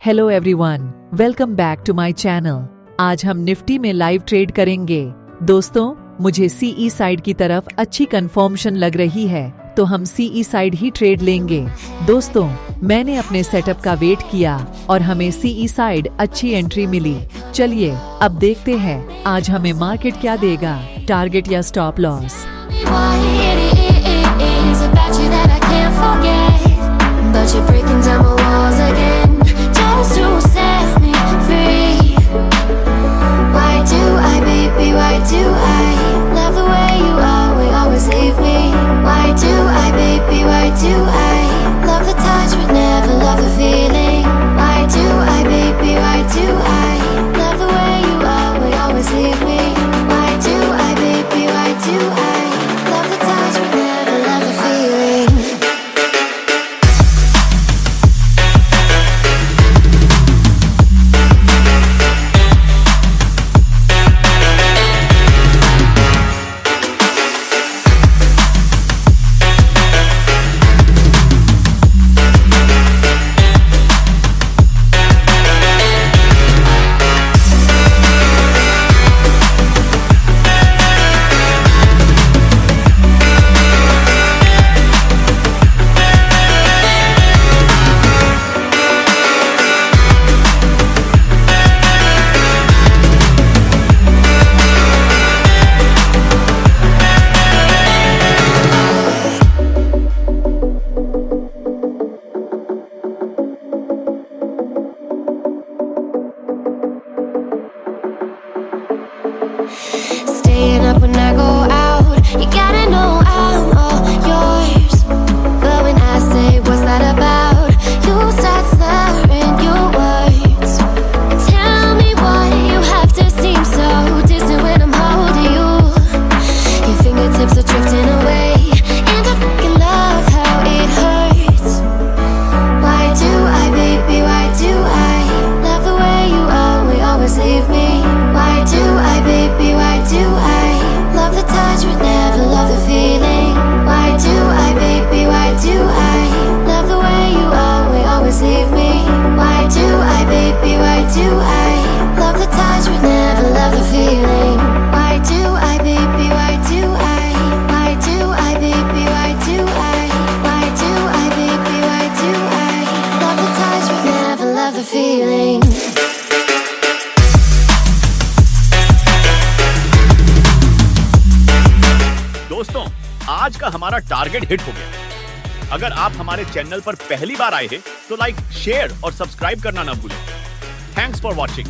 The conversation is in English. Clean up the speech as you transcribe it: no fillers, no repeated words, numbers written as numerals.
Hello everyone, welcome back to my channel. आज हम Nifty में लाइव ट्रेड करेंगे। दोस्तों, मुझे सीई साइड की तरफ अच्छी कंफर्मेशन लग रही है, तो हम सीई साइड ही ट्रेड लेंगे। दोस्तों, मैंने अपने सेटअप का वेट किया और हमें सीई साइड अच्छी एंट्री मिली। चलिए अब देखते हैं आज हमें मार्केट क्या देगा, टारगेट या stop loss. Staying up when I go out, you gotta know I'm all yours. But when I say what's that about, you start slurring your words. Tell me why you have to seem so distant when I'm holding you. Your fingertips are drifting away, and I fucking love how it hurts. Why do I, baby, why do I love the way you always leave me? Why do I, baby, why do I love the touch but never love the feeling? Why do I, baby, why do I love the way you always leave me? Why do I, baby, why do I love the touch but never love the feeling? Why do I, baby, why do I? Why do I, baby, why do I? Why do I, baby, why do I love the touch but never love the feeling? दोस्तों, आज का हमारा target hit हो गया। अगर आप हमारे channel पर पहली बार आए हैं तो लाइक, शेयर और सब्सक्राइब करना ना भूलें। Thanks for watching.